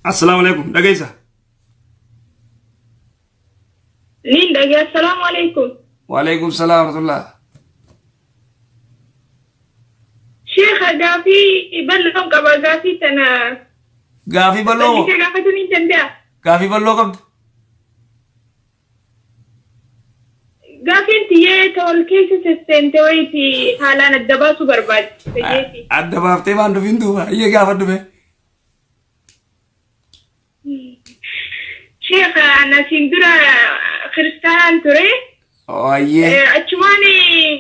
السلام عليكم دقيسة لين دقي السلام عليكم. وعليكم السلام ورحمة الله. شيخ قافي بلغم قبل قافي تنا قافي بلو قافتني تندا قافي بلو قبض قافي انتي تول كيس سنتويتي حالان الدباسو برباد سيتي الدبافتي ما عنده فيندو هي قافة دبي. شيخ أنا سندرا خريستان تري أيه أشواني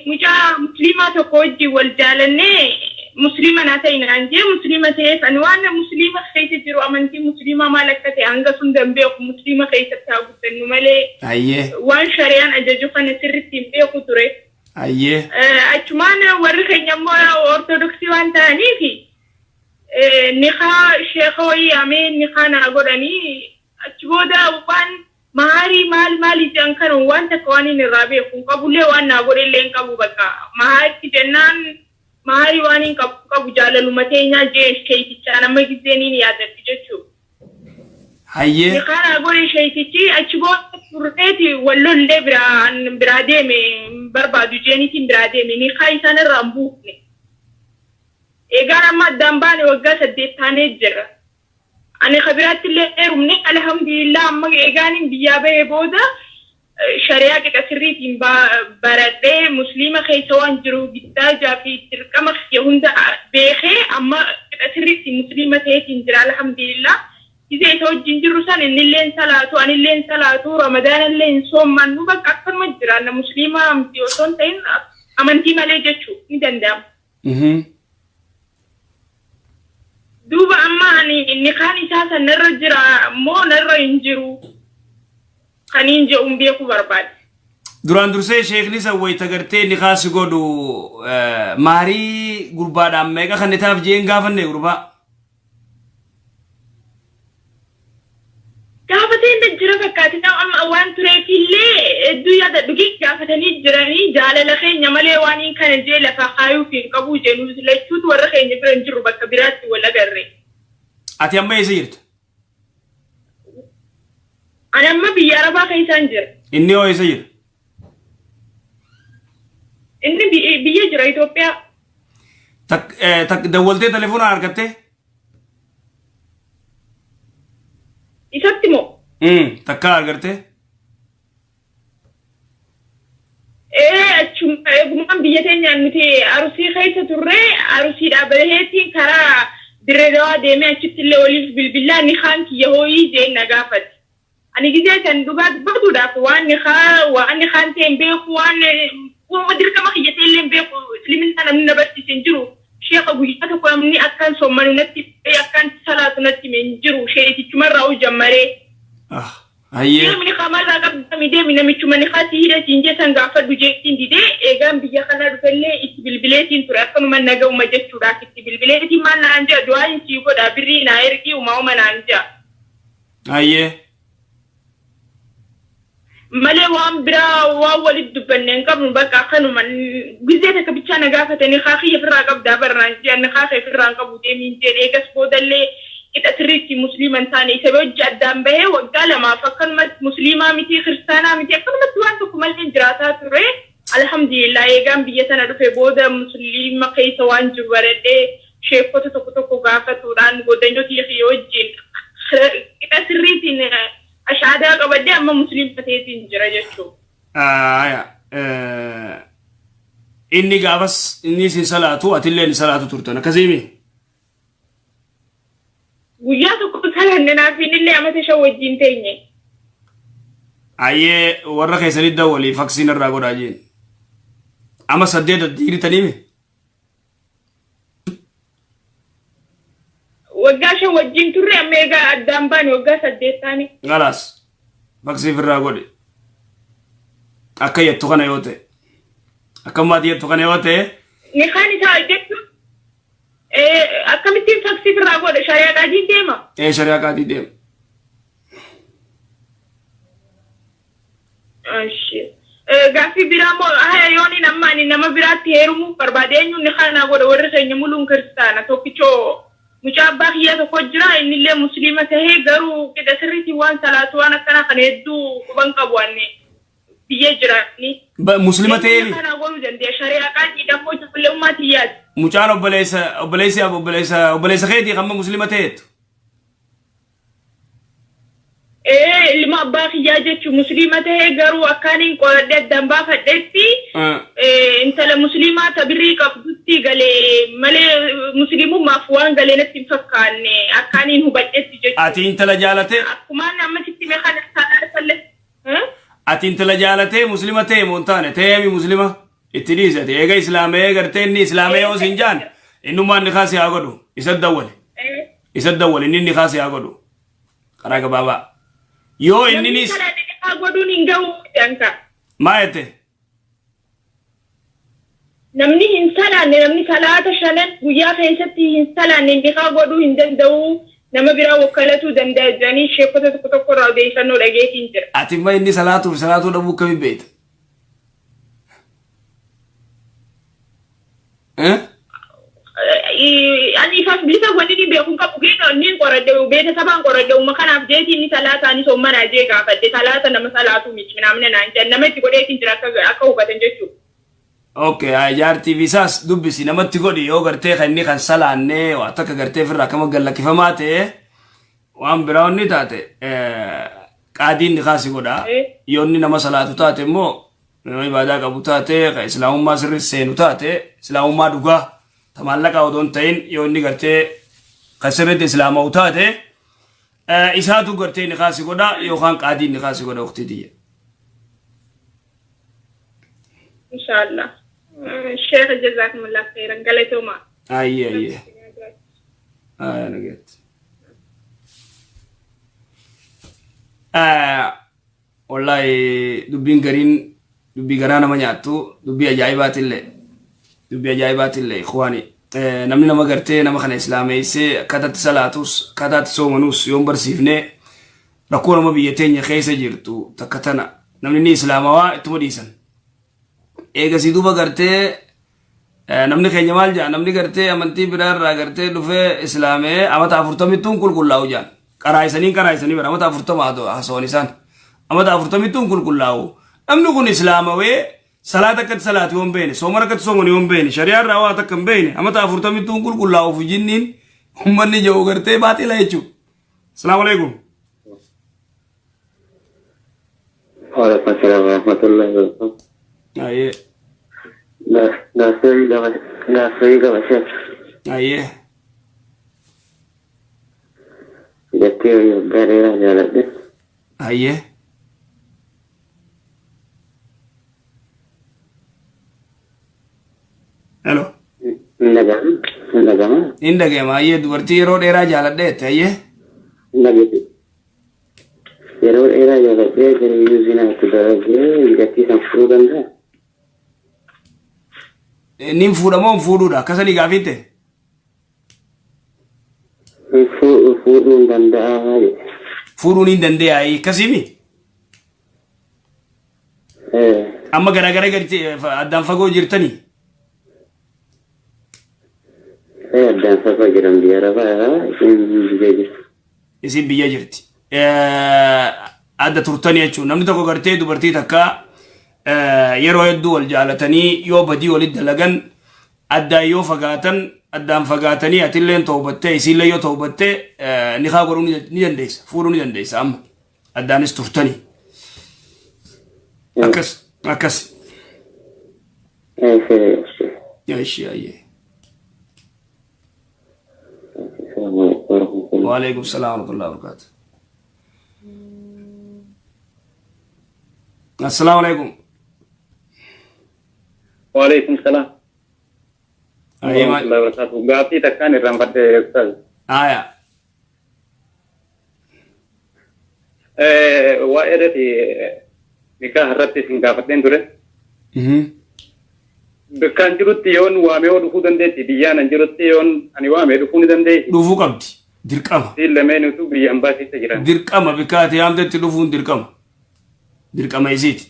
مجا مسلمة تقوجي والجالني مسلمة ناتين عنجي مسلمة تيف أنوانا مسلمة خيت ترو أمانتي مسلمة مالكتي أنجا سندن بيوك مسلمة خيت تاوك النمالي أيه وان شريان أجاجو فنسرتي بيوك تري أيه أشوانا ورخي نمونا أورتودوكسي وان تاني في نخا شيخوي أمين نخا ناغوراني أشبودا وان mahari mali jankan wan ta kwani ni rabe kun kabule wan na gore len kabu baka mahari jennan mahari wani kabu jalalu matenya je sheiti chana magizeni ni yada tijechu haye ni khana gore sheiti chi achibo furteti wallo le brade me barbadu jeni tin brade me ni khaisana rambu ne egara madambane wagasa de tane jira أنا خبرات اللي رمني الحمد لله أما إيجاني بيابه بودا شريعة كسرية برده مسلمة خيسوان جرو بتاجا في تركما يهوندا بيخي أما كسرية مسلمة تيجي الحمد لله إذا يتوجه جنجروسان إن اللين صلاتو رمضان اللين صوم من نوبك أكثر من جرا أنا مسلمة أمتيوسون تين أمانتي مالي جتشو ندندام دوبا أما أني خاني ساسا نرجع مو نرى ينجرو خانين جاء بيكو برباد duraan dursee sheekni sawwayta gartee ni kaasi godhu maarii gurbaadhaan meeqa kan itaaf jeen gaafanne gurbaa gaafateen dajjira fakkaatina amma waan tureefillee duyyaa dadhugi gaafatanii jiranii jaalala keenya malee waan kana jee lafa kaayuu fi qabuu jenuu lachuutu warra keenya bira hin jirru bakka biraatti wal agarre. Ati amma eessa jirta? Ani amma biyya Arabaa keessaan jira. Inni hoo eessa jira? Inni biyya jira Itoophiyaa. Tak dawwaltee telefoona argattee? Isatti moo? Takka argattee? Achuma eegumaan biyya teenyaan nuti arusii keessa turre arusii dhaabbateetiin karaa dirreedawaa deemee achitti illee waliif bilbilaa ni kaan kiyya hooyii jeen na gaafate. Ani gizee kan dhugaa dubbatuudhaaf waan ni kaan ta'een beeku waan dirqama kiyya ta'ellee beeku isliminaa namni na barsiise hin jiru. Sheekha guyyaa tokko namni akkaan sommanu natti akkaan salaatu natti hin jiru sheetichumarraa hojjammaree. Hayyee. Namni qamarraa qabdami deemi namichuma ni kaati hidhatiin jeesan gaafadhu jeettiin didee eegaan biyya kanaa dhufellee itti bilbileetiin ture akkanuma naga'uma jechuudhaaf itti bilbileetiin maal naan jea du'aa hin sii godha birrii naa ergii umaa'uma naan jea. Hayyee. Malee waan biraa waan walitti dubbanne hin qabnu bakka akkanuma gizee takka bichaa na gaafatanii kaakiyya firraa qabdaa barraan jea ni kaakee firraan qabu deemiin jeen eegas boodallee kita sirriitti musliiman taane isa hojii addaan bahee waggaa lamaaf akkanumatti musliimaa miti kiristaanaa miti akkanumatti waan tokko malee jiraataa ture alhamdulillah eegaan biyya sana dhufe booda musliima keessa waan jiru baradhee sheekota tokko gaafatuudhaan goddanyooti yoo wajjin kita sirriitiin ashaadaa qabadhee amma musliima ta'eetiin jira jechuudha. Inni gaafas inni isin salaatu atillee ni salaatu turtan akkasiimi. Guyyaa tokko salanne naaf illee amata shan wajjin teenye. Ayyee warra keessanii dawwalii faksiin irraa godhaa jeen. Ama 8 digiritaniimi. Waggaa shan wajjin turre amma egaa addaan baane waggaa 8 taane. Galaas faksiif irraa godhe. Akka yettu kana yoo ta'e. Akka maatii yettu kana yoo ta'e. Ni kaan isaa jechuun. Akkamittiin faksii firraa godha shari'aa qaadii deema? Shari'aa qaadii deema. Gaaffii biraa moo yooni nama biraatti heerumuu barbaade eenyuun ni kana godha warri keenya muluun kiristaana tokkichoo mucaa abbaa kiyyaa tokko jira innillee musliima tahee garuu qida sirriitti waan salaatu waan akkana kan hedduu quban qabu wanne biyya jiraatni. Muslima ta'ee kana godhuu dandeenya shari'aa qaadii dafoo ijoollee ummatiyaati. Mucaan obboleessa keetii kan muslima ta'eetu. Ilma abbaa kiyyaa jechuun musliima tahee garuu akkaaniin qoradhee addaan baafadheetti intala musliimaa tabirrii qabdutti galee malee musliimummaaf waan galee natti hin fakkaanne akkaaniin hubadheetti jechuudha. Ati intala jaalatee? Akkumaan ammasitti meeqaan isaa fallee. Ati intala jaalatee muslima ta'e moo hin taane ta'eemi muslima itti dhiisate eega islaamee gartee inni islaamee yoo siin jaan innummaan ni kaasee haa godhu isa dawwale inni ni kaasee haa godhu karaa gabaabaa. Yoo inninis godhuun hin ga'u danka. Maa jette? Namni hin salaanne namni salaata shanan guyyaa keessatti hin salaanne niqaa godhuu hin danda'u nama biraa wakkalatuu danda'a jedhanii sheekota tokko irraa odeeffannoo dhageetiin jira. Ati immoo inni salaatuu dhabuu akkamiin beekta? Ani ifas bilisa wanni ni beekun qabu geeno inni qoradde beeta sabaan qoradde umma kanaaf jeetii inni salaata ani sommanaa jee gaafadde salaata nama salaatu miti naamne naan jedhan nama itti godheetiin jira akka hubatan jechuudha. Okay, jaartii viisaas dubbisi namatti godhi yoo gartee kan inni kan salaannee waa takka gartee ofirraa akkama gallakkifamaa ta'e waan biraa inni taate qaadiin ni kaasi godha. Yoo inni nama salaatu taate immoo nama ibaadaa qabu taate kan islaamummaa sirrii seenu taate islaamummaa dhugaa. Tamallaka odon ta'in yoo inni gartee kan sirriitti islaamaa'u taate isaatu gartee ni kaasi godha yookaan qaadiin ni kaasi godha waqtii diyya. Inshallah. Sheikh jazakumullah khairan galatuma. Ayye. Naget. Wallahi dubbiin gariin dubbii garaa nama nyaattu dubbii ajaa'ibaatillee. Dubbii ajaa'ibaatillee ikhwaani namni nama gartee nama kana islaameessee akkataatti salaatus akkataatti soomanus yoon barsiifnee rakkoo nama biyya teenya keessa jirtu takka tana namni ni islaamawaa ittuma dhiisan. Eegasii duuba gartee namni keenya maal jaa namni gartee amantii biraarraa gartee dhufee islaamee amata 40ttuun qulqullaa'u jaan qaraayisanii bara amata 40 haasawwan isaan amata 40ttuun qulqullaa'u namni kun islaamawee salaata akkatti salaati yoon beene soomana akkatti soomani yoon beene shari'aarraa waa takka hin beene amata 40ttuun qulqullaa'uuf jinniin ummanni jiru gartee baaxila jechuudha. Assalaamu alaikum. Waalaikum salaam wa rahmatullahi wa barakatuh. Aye. Nasri gama Sheikh. Aye. Jattiyo gareera jaaladhe. Aye. Hello. Indagama. Indagama aye dubartii yeroo dheeraa jaaladheette aye. Indagama. Yeroo dheeraa jaaladhee gariyyuu zinaatti dalagee jattii san fudhuu danda'a. Nin fuudhamoo fuudhuudha akkasanii gaafitte? Fuudhuun danda'a. Fuudhuun hin danda'a akkasimi? Amma garagara addaan fagoo jirtanii? Addaan fagoo jiran biyya rafaa isin biyya jirti. Isin biyya jirti. Adda turtanii jechuun namni tokko gartee dubartii takka yeroo hedduu wal jaalatanii yoo badii walitti dalagan addaan yoo fagaatan addaan fagaatanii atillee toobattee isillee yoo toobattee niqaa godhuu ni dandeessa fuudhuu ni dandeessa amma addaanis turtanii akkas. Yaashi ayyee. وعليكم السلام ورحمة الله وبركاته. السلام عليكم. وعليكم السلام. أيوة. الله وبركاته. قاعدتي تكاني رمضان أستاذ. آية. وائرتي نكاح رتي سنقافتين دورة. Bakkaan jirutti yoon waamee dhufuu dandeetti biyyaan jirutti yoon ani waamee dhufuu ni dandeetti. Dhufuu qabdi. Dirqama. Lameen utuu biyya ambaasitti jiran. Dirqama bikkaati yaamtetti dhufuun dirqama. Dirqama isiiti.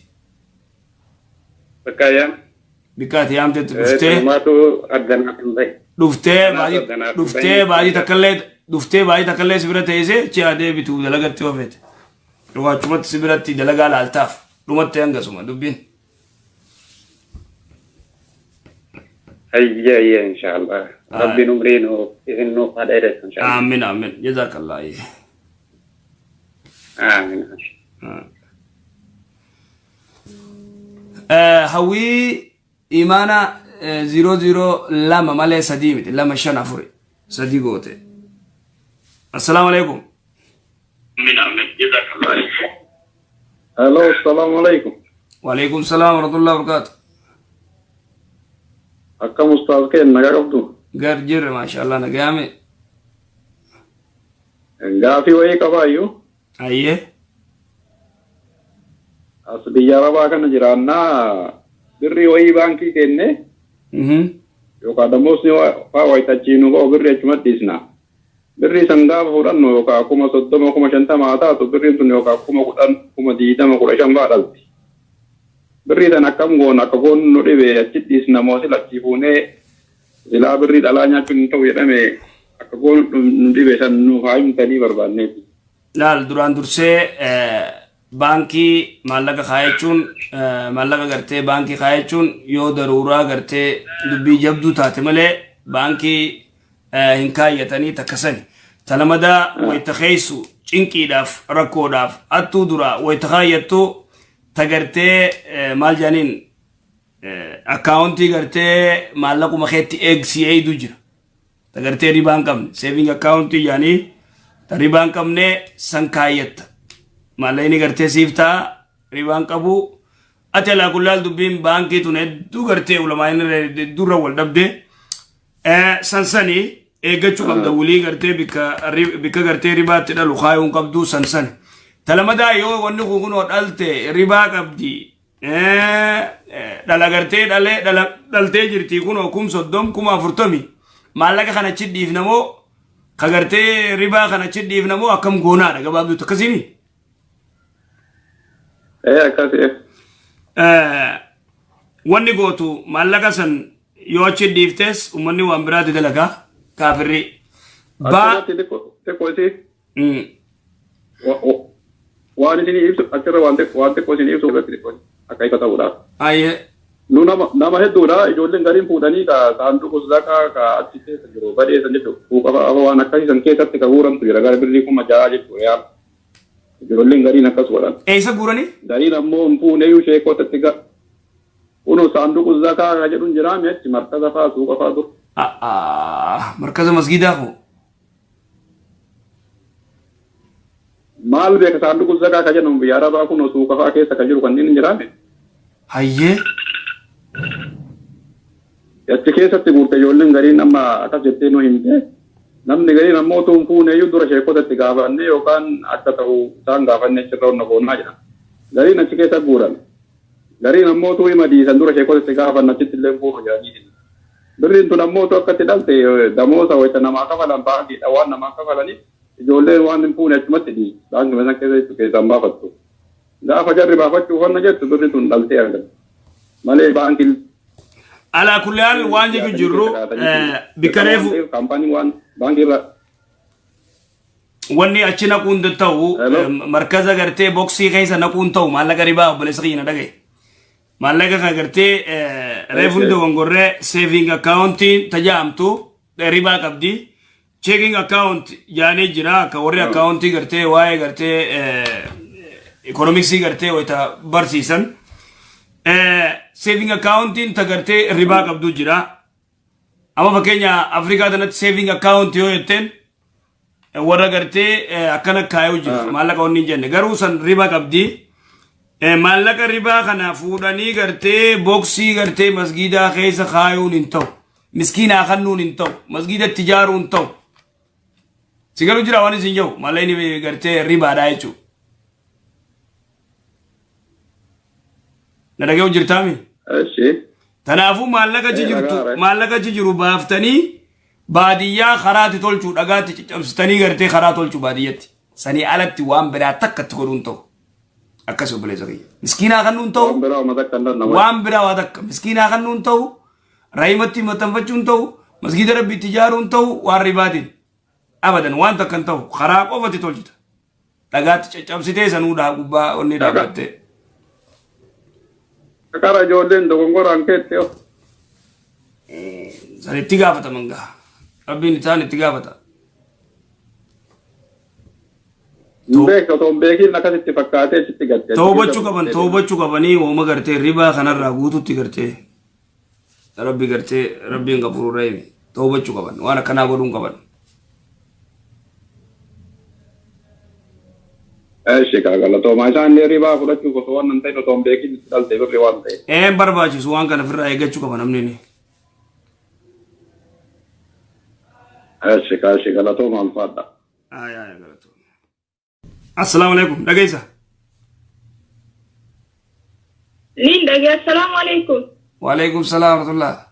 Bakka yaam. bikkaati yaamte Maatu addanaa hin bahe. dhuftee baay'ee takkallee si bira teessee ci'a deebitu dalagatti oofete. Waachumatti si biratti dalagaa laaltaaf dhumatti hangasuma dubbiin. Ayya inshallah. Rabbiin umrii nuuf isin nuuf haa dheeressu inshallah. Aamin jazakallah. Aamin. Hawwii imaana 002 malee 3 miti 254 3 goote. Assalaamu alaikum. Aamin jazakallah. Hello, assalamu alaikum. Wa alaikum salaam wa rahmatullahi wa barakatuh. Akkam ustaaz keen nagaa qabdu? Gar jirre maashaallah nagaame. Gaafii wayii qabaayyuu? Ayyee. As biyya Arabaa kana jiraannaa birrii wayii baankii kenne yookaan damoosni faa wayitachiinu koo birrii achumatti dhiisna. Birrii san gaafa fudhannu yookaan 30,000 50,000 haa taatu birriin sun yookaan 10,000 20,000 15,000 faa dhalti. Birrii tan akkam goon akka goon nu dhibe achi dhiisna moosi lachii fuunee silaa birrii dhalaa nyaachuun hin ta'u jedhame akka goon nu dhibe san nuuf haa himtanii barbaanneeti. Laal duraan dursee baankii maallaqa kaayachuun maallaqa gartee baankii kaayachuun yoo daruuraa gartee dubbii jabduu taate malee baankii hin kaayyatanii takkasani. Talamadaa wayita keeysu cinqiidhaaf rakkoodhaaf attuu duraa wayita kaayyattu tagartee maal jaaniin akkaawuntii gartee maallaquma keetti eegsii eeydu jira. Tagartee ribaan qabne saving akkaawuntii jaanii ta ribaan qabne san kaayyatta. Maallaqni gartee siif ta'a ribaan qabu ati alaa kullaal dubbiin baankii tun hedduu gartee ulamaa'in durra wal dhabde sansanii eeggachuu qabda wulii gartee bikka gartee ribaatti dhalu kaayuun qabdu sansani. Talamadaa yoo wanni kunoo dhalte ribaa qabdi dhala gartee dhaltee jirti kunoo 30,000 40,000 maallaqa kana achi dhiifnamoo ka gartee ribaa kana achi dhiifnamoo akkam goonaadha gabaabduutu akkasimi. Akkasii. Wanni gootu maallaqa san yoo achi dhiiftes uummanni waan biraatti dalagaa kaafirri. Waan isin ibsu achirra waan xiqqoo isin ibsu akka ifa ta'uudhaaf. Ayyee. Nu nama hedduudha ijoolleen gariin fuudhanii ka saanduqa zaqaa ka achi keessa jiru badheessan jechuudha. Fuuqafa waan akkasii san keessatti ka guurantu jira gara birrii 6,000 jechuudha yaa. Ijoolleen gariin akkas godhan. Eessa guuranii? Gariin ammoo hin fuuneyyuu sheekotatti kuno saanduqa zaqaa ka jedhuun jiraame achi markaza fa'aa suuqa fa'aa dur. Markaza masgiidaa koo. Maal beeka saanduqa zaqaa ka jedhamu biyya Arabaa kuno suuqa fa'aa keessa ka jiru kanneen hin jiraame. Hayyee. Achi keessatti guurte ijoolleen gariin amma akkas jettee nu himte namni gariin ammoo tuun fuuneyyuu dura sheekotatti gaafanne yookaan akka ta'u isaan gaafanne achirra onna boonnaa jedha. Gariin achi keessa guuran. Gariin ammoo tuu hima diisan dura sheekotatti gaafanne achitti illee guuru jedhanii. Birriin tun ammoo tuu akkatti dhalte damoosa wayita namaa kafalan baankiidha waan namaa kafalaniif ijoolleen waan hin fuune achumatti dhiisi. Baankii sana keessaan baafattu. Gaafa jarri baafachuuf wanna jettu birriin tun dhaltee argatu. Malee baankii ala kullaan waan jiru jirru bikareefu kaampaanii waan baankiirra wanni achi naquun ta'u markaza gartee boksii keessa naquun ta'u maallaqa ribaa obboleessa kiyya na dhagaye maallaqa kan gartee reefu ni dogongorree saving accountiin tajaajamtu ribaa qabdi checking account jaanii jira akka warri accountii gartee waa'ee gartee economicsii gartee wayita barsiisan. Saving accountiin tagartee ribaa qabdu jira. Amma fakkeenya Afrikaa tanatti saving account yoo jetteen warra gartee akkana kaayuu jira. Maallaqa wanni hin jenne garuu san ribaa qabdi. Maallaqa ribaa kana fuudhanii gartee boksii gartee masgiidaa keessa kaayuun hin ta'u. Miskiinaa kannuun hin ta'u. Masgiidatti ijaaruun hin ta'u. Sigalu jira waan isin jiru maallaqni gartee ribaadhaa jechuudha. Nadagee jirtaami? Tanaafuu maallaqa jiru baaftanii baadiyyaa karaatti tolchuu dhagaatti caccabsitanii gartee karaa tolchuu baadiyyatti. Sanii alatti waan biraa takkatti godhuun ta'u. أكسو بلي زكية مسكينة خنون تو وان وان برا ودك مسكينة خنون تو رايمتي متنفجون تو مسجد ربي تجارون تو والربادين أبدا وان تكن تو خراب أوفتي تولجت لقات تشابسيتي سنودا قبا وني دابتي كارا جودين دوغور أنكت يو سنة تيغافة منغا ربي نتاني تيغافة بيك تو بيكي نكاسي تفكاتي تيغاتي توبة شوكباني وما غرتي ربا خنر راغوتو تيغرتي ربي غرتي ربي غفور رحيم توبة شوكبان وانا كنا غودون كبان ايش كاغلا تو ما شان لي ربا فلتو كوان ننتي تو بيكي دالتي بريوانتي برباجي سوان كان في رايغا شوكبان امنيني ايش كاغلا تو ما الفادا يا غلطو السلام عليكم دغيسا لين دغيا السلام عليكم وعليكم السلام ورحمة الله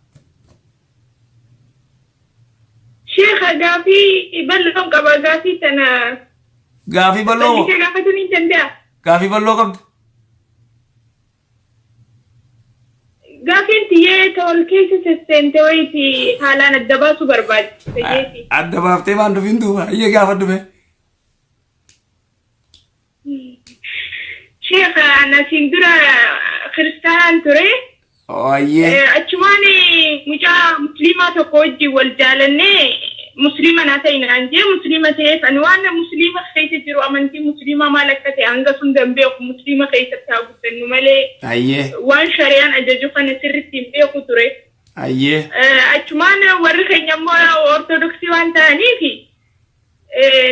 شيخ غافي بلهم كبا غافي تنا غافي بلو غافتني تندا غافي بلو قبض غافي انتيه تول كيس سنتويتي حالان الدباسو برباد تجيتي الدبافتي ما عنده فيندو هي غافة دبي شيخ أنا سندرا خريستان تري أشواني مجا مسلمة تقودي والجالني مسلمة ناتين عندي مسلمة تيف أنوانا مسلمة خيت جرو أمانتي مسلمة مالكتي أنجا سندم بيوك مسلمة خيت تابوت النمالي وان شريان أجاجوخا نسرتي بيوكو تري أشوانا ورخي نمورا أورتودوكسي وان تاني في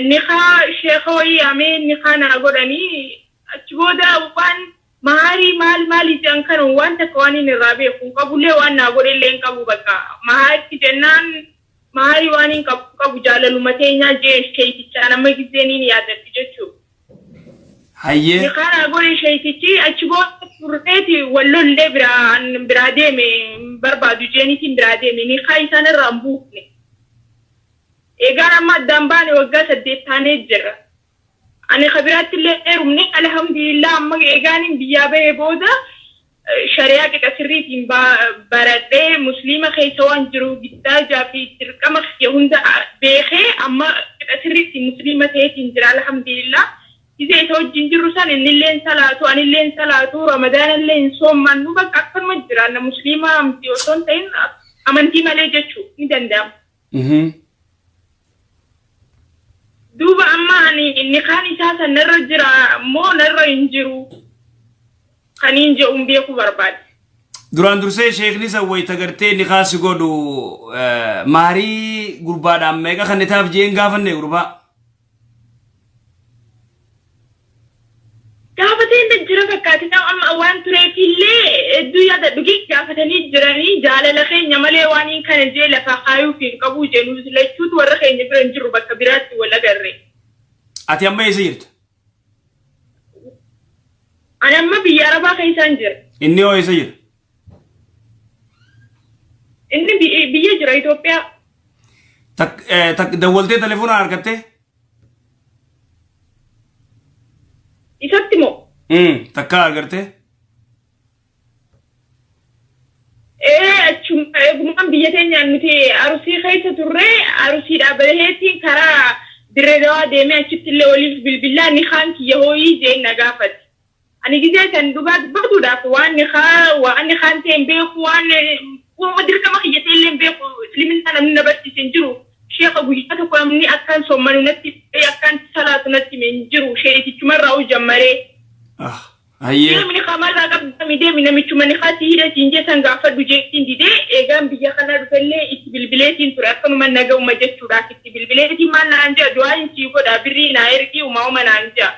نخا شيخوي أمين نخا ناغوراني أشبودا وان مهاري مالي جانكان وان تكواني نرابي قبولي وان ناغوري لين قبو بكا مهاري جنان مهاري وانين قبو جالة لمتينا جيش كيتي چانا مجزينين يادر تجوشو نخا ناغوري شيتي أشبودا فرقيتي ولو اللي براديمي بربادو جينيتين براديمي نخا يسان الرامبوكني إيجانا ما دامباني وقاسة ديتاني جرى أنا خبرات اللي رمني الحمد لله أما إيجاني بيابه بودا شريعة كسريتين برده مسلمة خيسوان جرو بتاجا في تركمخ يهوندا بيخي أما كسريتين مسلمة خيسين جرى الحمد لله إذا يتوجه جنجروسان إن اللين صلاتو رمضان اللين صوم من نوبك أكثر من جرى أنا مسلمة أمتي وصون تين أمانتي ماليجتشو ندندام دوبا أما أني خاني ساسا نرجع مو نرى ينجرو خاني ينجو بيكو برباد duraan dursee sheekni sawwayta gartee ni kaasi godhu maarii gurbaadhaan meeqa kan itaaf jeen gaafanne gurbaa gaafatee inda jira fakkaati amma waan tureefillee hedduu yaada dhugi gaafatanii jiranii jaalala keenya malee waan kana jee lafa kaayuu fi qabuu jennu lachuutu warra keenya bira hin jiru bakka biraatti wal agarre ati amma eessa jirta ani amma biyya arabaa keessaan jira inni hoo eessa jira inni biyya jira Itoophiyaa tak dawwaltee telefoona argattee isatti moo takka argattee achuma eegumaan biyya teenyaan nuti arusii keessa turre arusii dhaabbateetiin karaa dirreedawaa deemee achitti illee waliif bilbilaa ni kaan kiyya hooyii jeen na gaafate ani gizee san dhugaa dubbatuudhaaf waan ni kaan ta'een beeku waan dirqama kiyya ta'ellee beeku isliminaa namni na barsiise hin jiru sheekha guyyaa tokko namni akkaan sommanu natti akkaan salaatu natti hin jiru sheetichumarraa ujammaree namni qamarraa qabdami deemi namichuma ni kaasii hidhatiin jeesan gaafadhu jeettiin didee eegaan biyya kana dhufellee itti bilbileetiin ture akkanuma naga'uma jechuudhaaf itti bilbileetiin maal naan jea du'aa hin sii godha birrii naa ergii umauma naan jea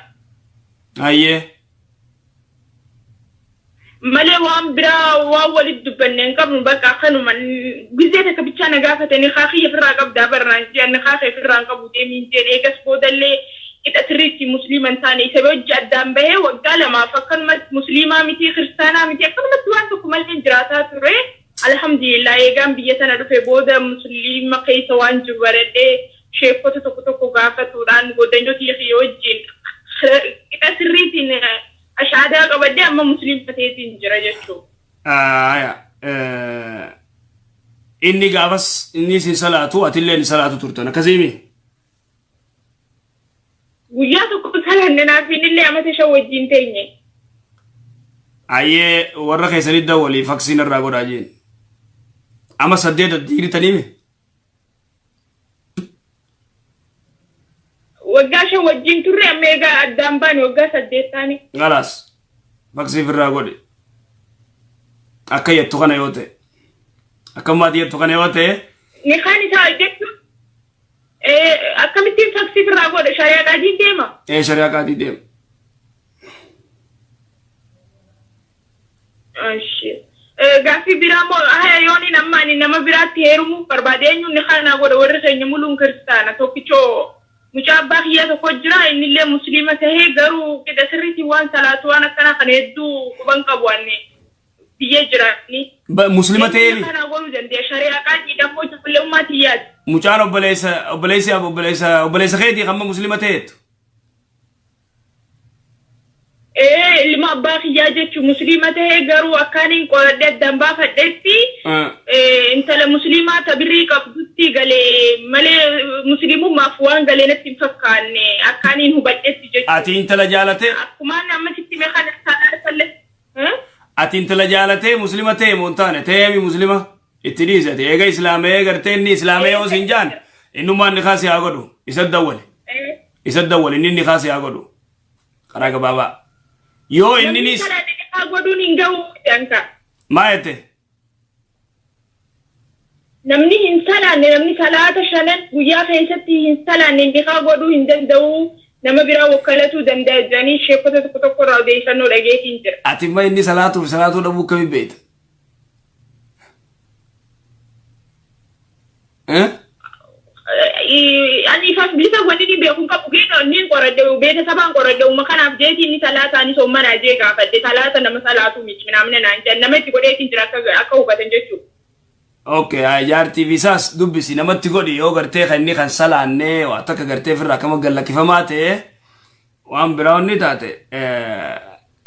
malee waan biraa waan walitti dubbanne hin qabnu bakka akkanuma gizee takka bichaa na gaafatanii kaakiyya firraa qabdaa barnaan jean kaakee firraan qabu deemiin jeen eegas boodallee qixa sirriitti musliiman taane isa hojii addaan bahee waggaa lamaaf akkanumatti musliimaa miti kiristaanaa miti akkanumatti waan tokko malee jiraataa ture alhamdulillah eegaan biyya sana dhufe booda musliima keessa waan jiru baradhee sheekota tokko gaafatuudhaan godanyoo kiyya wajjin qixa sirriitiin amma musliima ta'eetiin jira jechuudha. Inni gaafas inni sin salaatu atillee ni salaatu turtan akkasiimi. Guyyaa tokko salaanne naaf innillee amata shan wajjin teenye. Ayyee warra keessanii dawwalii faksiin irraa godhaa jeen. Ama 8 diiritaniimi. Waggaa shan wajjin turre amma egaa addaan baane waggaa 8 taane. Galaas faksiif irraa godhe. Akka yettu kana yoo ta'e. Akka maatii yettu kana yoo ta'e. Ni kaan isaa jechuun akkamittiin faksiif irraa godhe shari'aa qaadii deema. Shari'aa qaadii deema. Gaaffii biraa moo yooni namni nama biraatti heerumuu barbaade eenyuun ni kana godhe warri keenya muluun kiristaana tokkichoo mucaa abbaa kiyyaa tokko jira innillee musliima tahee garuu qida sirriitiin waan salaatu waan akkana kana hedduu quban qabu wanne biyyee jiraatni. Musliima ta'ee kana godhuu dandeenya shari'aa qaadii dhammoo ijoollee ummaatii mucaan obboleessa keetii hamma musliima ta'eetu. Ilma abbaa kiyyaa jechuun musliima tahee garuu akkaaniin qoradhee addaan baafadheetti intala musliimaa tabirrii qabdutti galee malee musliimummaaf waan galee natti hin fakkaanne akkaaniin hubadheetti jechuudha. Ati intala jaalatee? Akkumaan amma sitti meeqaan isaa falle. Ati intala jaalatee musliima ta'e moo hin taane ta'eemi musliima itti dhiisate eega islaamee gartee inni islaamee yoo siin jaan innummaan ni kaasee haa godhu isa dawwale inni ni kaasee haa godhu karaa gabaabaa. Yoo inni ni godhuun hin ga'u danka. Maa jette? Namni hin salaanne namni salaata shanan guyyaa keessatti hin salaanne dhiqaa godhuu hin danda'u nama biraa wakkalatuu danda'a jedhanii sheekota tokko irraa odeeffannoo dhageetiin jira. Ati immoo inni salaatuu dhabuu akkamii beekta? Ani fas bisa wani ni beekun qabu geeno ni qoradde beeta sabaan qoradde umma kanaaf jeetii ni salaata ni somma na jee gaafadde salaata nama salaatu miti namne naan jan namatti godheetiin jira akka hubatan jechuudha. Okay, jaartii visaas dubbisi namatti godhi yoo gartee kan inni kan salaanne waa takka gartee firraa kama gallakkifamaa ta'e waan biraa onni taate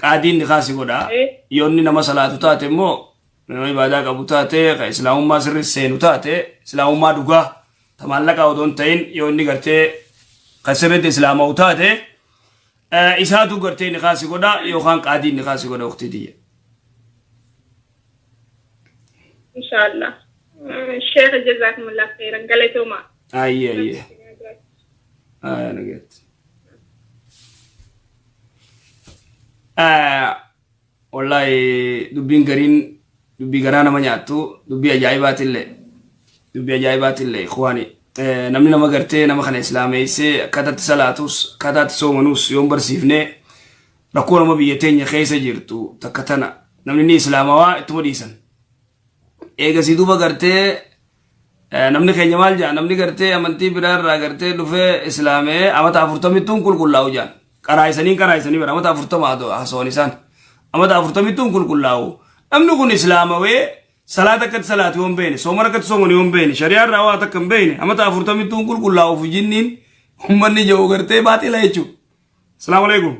qaadiin ni kaasi godha yoo inni nama salaatu taate immoo nama ibaadaa qabu taate kan islaamummaa sirri seenu taate islaamummaa dhugaa tamallaqa odoon ta'in yoo inni gartee kan sirriitti islaama'u taate isaatu gartee ni kaasi godha yookaan qaadiin ni kaasi godha waqtii diyya. Inshallah. Sheikh jazakumullah khairan galatoma. Ayye. Naget. Wallahi dubbii garaa nama nyaattu dubbii ajaa'ibaatillee ikhwaani namni nama gartee nama kana islaameessee akkataatti salaatus akkataatti soomanus yoon barsiifnee rakkoo nama biyya teenya keessa jirtu takka tana namni ni islaamawaa ittuma dhiisan. Eegasi duba gartee namni keenya maal jaa namni gartee amantii biraarraa gartee dhufee islaamee amata 40 qulqullaa'u jaan qaraayisanii bira amata 40 haasawwan isaan amata 40 qulqullaa'u namni kun islaamawee salaata akkatti salaatu yoon beene soomana akkatti soomani yoon beene shari'aarraa waa takka hin beene amata 40 qulqullaa'uuf jinniin ummanni jiru gartee baaxila jechuudha. Assalaamu alaikum.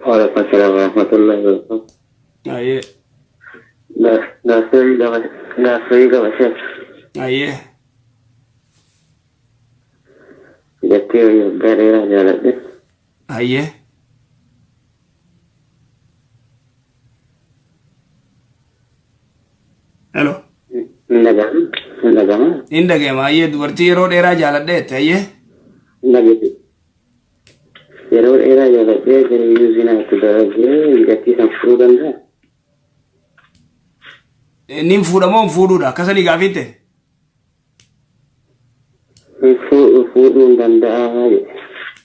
Waalaikum salaam wa rahmatullahi wa barakatuh. Aye. Gaaffii qaba sheekh. Aye. Jettee waggaa dheeraa jaaladhe. Aye. Hello. Indagama. Indagama. Aye dubartii yeroo dheeraa jaaladheette. Aye. Indagama. Yeroo dheeraa jaaladhee gariyyuu zinaatti dalagee bitattii san furuu danda'a. Nin fuudhamoo fuudhuudha akkasanii gaafitte. Fuudhuu hin danda'a.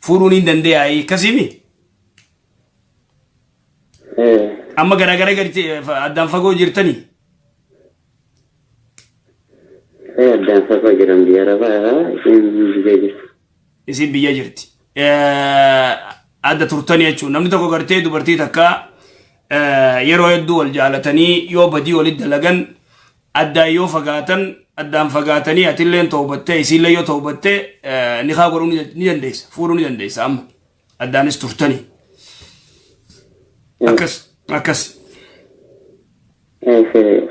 Fuudhuun hin danda'a akkasimi. Amma garagara addaan fagoo jirtanii. Addaan fagoo jiran biyya rafaa isin biyya jirti. Isin biyya jirti. Adda turtanii jechuun namni tokko gartee dubartii takka yeroo hedduu wal jaalatanii yoo badii walitti dalagan addaan yoo fagaatan addaan fagaatanii atilleen toobattee isillee yoo toobattee niqaa godhuu ni dandeessa fuudhuu ni dandeessa amma addaanis turtanii أكس خير.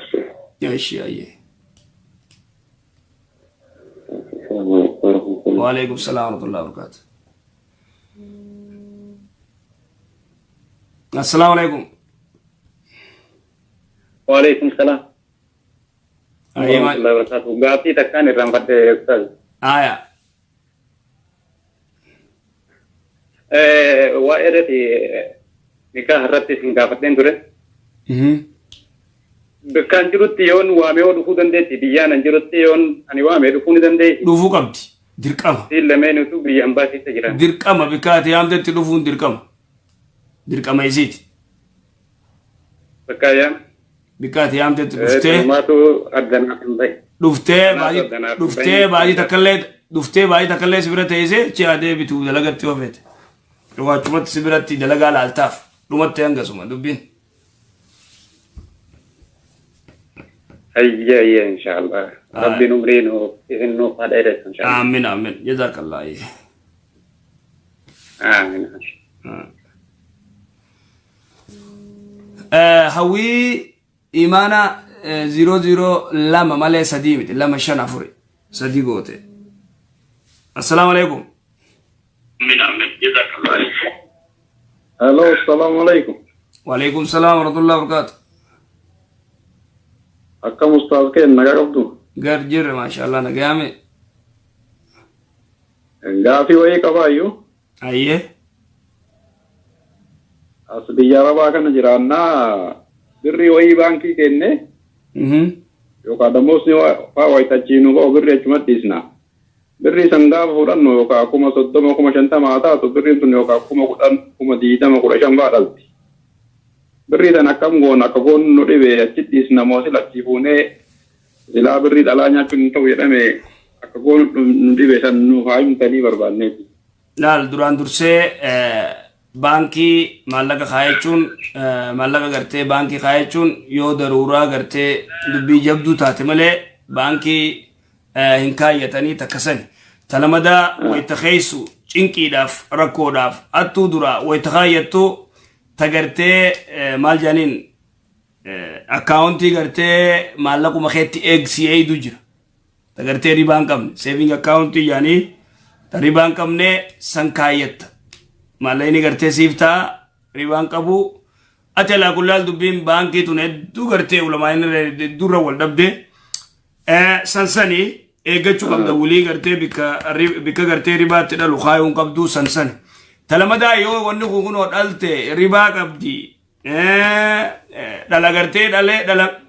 يا شيء أيه. السلام عليكم ورحمة الله. وعليكم السلام ورحمة الله وبركاته. السلام عليكم. وعليكم السلام أيه ورحمة الله وبركاته. قاعدتي تكاني رمضة أستاذ. آية. وائرتي نكاح رتي سنقافتين ترى. بكان جرتيون واميو دخودن دتي بيانا جرتيون أني وامي دخودن دتي. دفو قبضي دركما. لمن يتوب بيان باسي تجرا. دركما بكات يام دتي دفون دركما يزيد. بكايا. بكات يام دتي دفتة. ما تو أدنى كمبي. دفتة باجي تكلم سبرة تيزه چاده بتو دلقت توفت. لو أشوفت سبرة تي دلقا لالتاف. لو متى سوما دبين. هيا إن شاء الله. ربي نمرينه إنه قد إن شاء الله. آمين آمين جزاك الله. آمين. هوي إيمانا 00 لما مالي سديمت لما شنا فري صديقوتي. السلام عليكم. آمين آمين جزاك الله. هلو السلام عليكم. وعليكم السلام ورحمة الله وبركاته. أكم أستاذ كين نجا قبضو. غير ما شاء الله نجامي. غافي وين كبايو. أيه. أصلي يا ربا كنا جرانا بري وين بانكي كنّه. يوكا دموسني وين تجينو أو بري أجمع تيسنا. بري سنغاف فورانو يوكا كوما صدّما كوما شنتا ماتا تو بري تون يوكا كوما كودان كوما ديتا ما كودا شنبا دالتي. بري تنا كم غون أكون نوري بيجتيس ناموسي لطيفونه إلا بري دالانيا كنتو يرمي أكون نوري بيسان نوفايم تاني بربانة. لا duraan dursee baankii maallaqa kaayachuun maallaqa gartee baankii kaayachuun yoo daruuraa gartee dubbii jabduu taate malee baankii hin kaayyatanii takkasani. Talamadaa wayita keeysu cinqiidhaaf rakkoodhaaf attuu duraa wayita kaayyattu tagartee maal jaaniin akkaawuntii gartee maallaquma keetti eegsii eeydu jira. Tagartee ribaan qabne saving akkaawuntii jaanii ribaan qabne san kaayyatta. Maallaqni gartee siiftaa ribaan qabu ati alaa kullaal dubbiin baankii tun hedduu gartee ulamaa'in durra wal dhabde sansanii eeggachuu qabda wulii gartee bikka gartee ribaatti dhalu kaayuun qabduu sansani. Talamadaa yoo wanni kunoo dhalte ribaa qabdi dhala gartee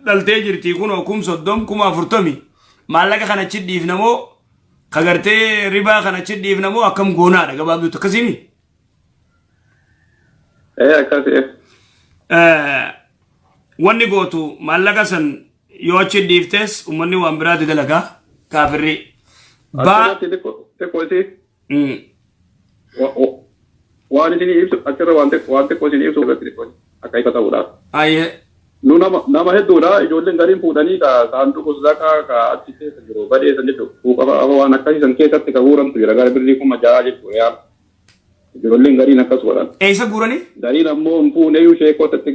dhaltee jirti kunoo 30 40 maallaqa kana chiddiif namoo kagartee ribaa kana chiddiif namoo akkam goonaadha gabaabduu akkasimi. Akkasii. Wanni gootu maallaqa san yoo chiddiiftes uummanni waan biraatti dalagaa kaafirri. Waan isin ibsu achirra waan xiqqoo isin ibsu irratti akka ifa ta'uudhaaf. Ayyee. Nu nama hedduudha ijoolleen gariin fuudhanii ka saanduqa zakaa ka achi keessa jiru badheessan jechuudha. Fuuqafa waan akkasii san keessatti ka guuramtu jira gara birrii 6,000 jechuudha yaa. Ijoolleen gariin akkas godhan. Eessa guuranii? Gariin ammoo hin fuuneyyuu sheekotatti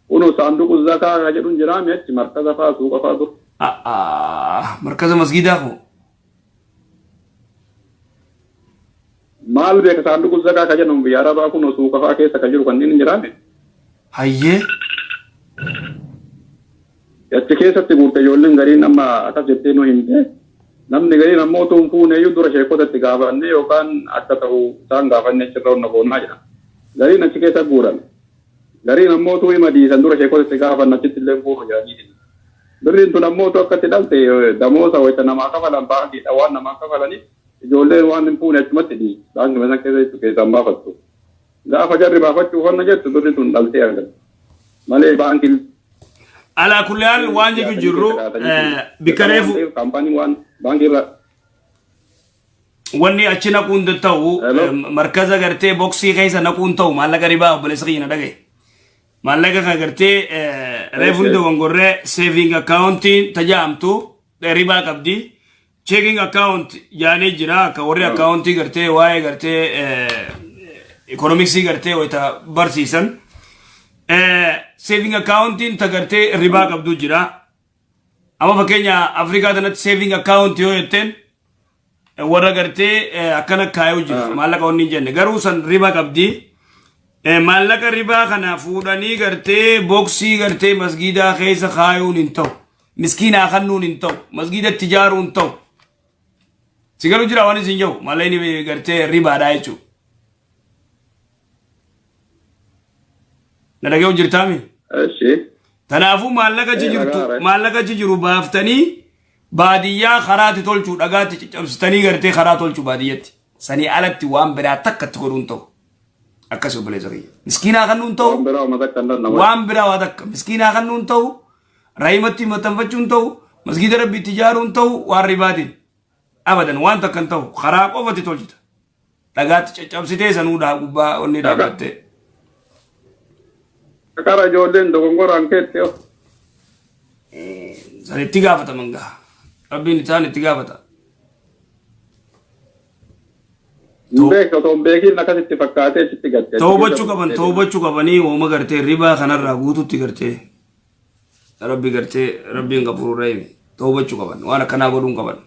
kunoo saanduqa zakaa ka jedhuun jiraame achi markaza fa'aa suuqa fa'aa dur. Markaza masgiidaa koo. Maal beeka saanduqa zakaa ka jedhamu biyya arabaa kunoo suuqa fa'aa keessa ka jiru kanneen hin jiraame. Hayyee. Achi keessatti guurte ijoolleen gariin amma akkas jettee nu himte namni gariin ammoo tuun fuuneyyuu dura sheekotatti gaafanne yookaan akka ta'u isaan gaafanne achirra onna boonnaa jedha. Gariin achi keessa guuran. Gariin ammoo tuu hima diisan dura sheekotatti gaafanne achitti illee fuunu jedhanii. Birriin tun ammoo tuu akkatti dhalte damoosa wayita namaa kafalan baankiidha waan namaa kafalaniif ijoolleen waan hin fuune achumatti dii baankii masan keessa keessaan baafattu. Gaafa jarri baafachuu honna jettu birri tun dhaltee argatu. Malee baankiin Ala kulal wanje kujuru bikarefu kampani wan bangirra wanni achina kunda ta'u markaza garte boxi kaisa na kun ta'u malaga riba obulesri na dage malaga ka garte refundo wangorre saving account tajamtu riba qabdi checking account yani jira ka warri account garte wae garte economics garte wata barsisan saving account in tagalte riba qabdu jira. Amma fakkeenya Afrikaa tanatti saving account yoo jetteen warra gartee akkana kaayuu jira maallaqa onni jenne garuu san riba qabdi. Maallaqa riba kana fuudhanii gartee boksii gartee masgiidaa keessa kaayuun hin ta'u. Miskiinaa kannuun hin ta'u. Masgiida tijaaruun hin ta'u. Sigalu jira waan isin jiru maallaqni gartee ribaadhaa jechuudha. Nadagee jirtaami? Tanaafu maallaqa jiru baaftanii baadiyyaa karaatti tolchuu dhagaatti caccabsitanii gartee karaa tolchuu baadiyyatti. Sanii alatti waan biraa takkatti godhuun ta'u. Akkasii obboleessa kiyya. Miskiinaa kannuun ta'u. Waan biraa waa takka. Miskiinaa kannuun ta'u. Raayimatti maxxanfachuun ta'u. Masgiida rabbii ijaaruun ta'u waan ribaatiin. Abadan waan takka hin ta'u. Karaa qofatti tolchita. Dhagaatti caccabsitee sanuu gubbaa onni dhaabbattee. Kara ijoolleen dogongoraan keetti yoo. San itti gaafataman gaha. Rabbiin isaan itti gaafata. Beeka otoo beekiin akkasitti fakkaatee sitti gattee. Toobachuu qabanii uuma gartee ribaa kanarraa guututti gartee. Rabbi gartee rabbiin qaburuu reebi. Toobachuu qaban waan akkanaa godhuun qaban.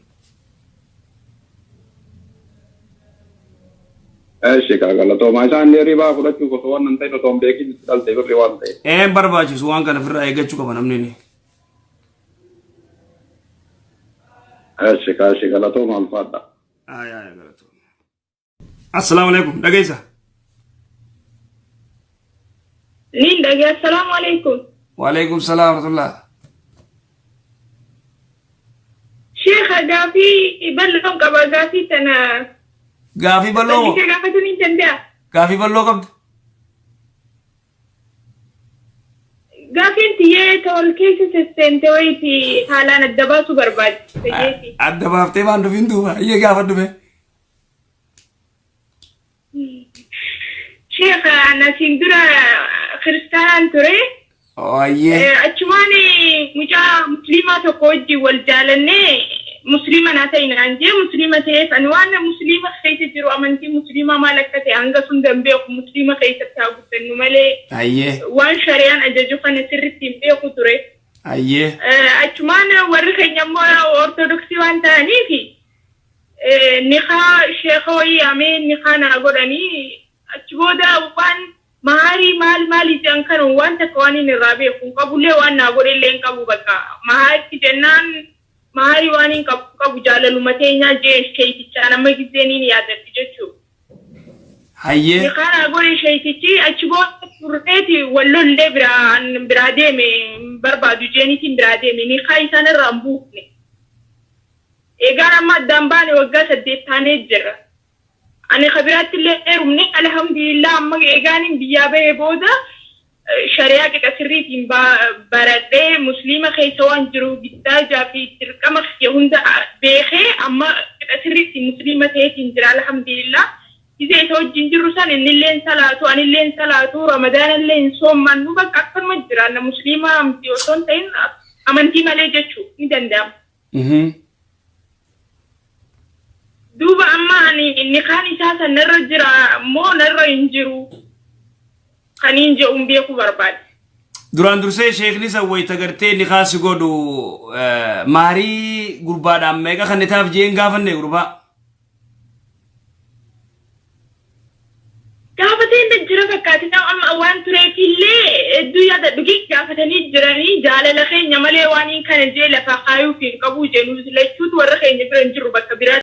Galatoomaa isaan ribaa fudhachuuf osoo waan hin ta'in otoo beekiin itti dhalte birri waan ta'e. Barbaachisu waan kana ofirraa eeggachuu qaba namni. Galatoomaa ulfaadha. Galatoomaa. Assalamu alaikum. Dhageessa. Niin dhagee assalamu alaikum. Wa alaikum salaam wa rahmatullah. Sheekha gaafii bal'oon qaba gaafii tana. Gaafii bal'oo. Gaafatu ni danda'a. Gaafii bal'oo qabda. Gaafiin tiyyee tol keessa sesseente wayiiti haalaan adda baasuu barbaachisa. Adda baaftee waan dhufiin duuba. Iyyee gaafa dhufe. Sheekha nasiin dura kiristaanaan ture. Achumaan mucaa musliimaa tokko wajjin wal jaalannee musliima naa ta'e naan jee musliima ta'eef ani waan musliima keessa jiru amantii musliimaa maal akka ta'e hanga sun danbeeku musliima keessatti haa guddannu malee waan shari'aan ajaju kana sirriitti hin beeku ture. Achumaan warri keenya immoo ortodoksii waan ta'aniif niqaa sheekha wayii amee niqaa naa godhanii achi booda waan mahari maal ijaan kan waan takka waan hin irraa beeku qabullee waan naa godhellee hin qabu bakka mahari jennaan mahari waan hin qabu jaalaluma teenyaa jee sheeyitichaa nama gizeeniin yaadatti jechuudha. Niqaa naa godhe sheeyitichi achi booda furreeti wallollee biraa deeme barbaadu jeenitiin biraa deeme niqaa isaanirraa hin buufne. Egaan amma addaan baane waggaa 8 taanee jira. Ani khabiraatti illee eerumne alhamdulillah amma eegaanin biyyaa bahee booda shari'aa qixa sirriitiin baradhee musliima keessa waan jiru giddaaja fi dirqama hunda beekee amma qixa sirriitti musliima ta'eetiin jira alhamdulillah. Isee isa wajjin jirru san innilleen salaatu anilleen salaatu ramadaanalleen soommannu bakka akkanuma jira na musliima amtii osoo hin ta'in amantii malee jechuu ni danda'ama. Duuba amma inni kaan isaa san narra jira moo narra hin jiru kan hin je'uun beekuu barbaade. Duraan dursee sheekni san wayita gartee inni kaasi godhu maarii gurbaadhaan meeqa kan itaaf jeen gaafanne gurbaa. Gaafatee inda jira fakkaate amma waan tureefillee hedduu yaada dhugi gaafatanii jiranii jaalala keenya malee waan kana jee lafa kaayuuf hin qabu jeenus lachuutu warra keenya bira hin jiru bakka biraa.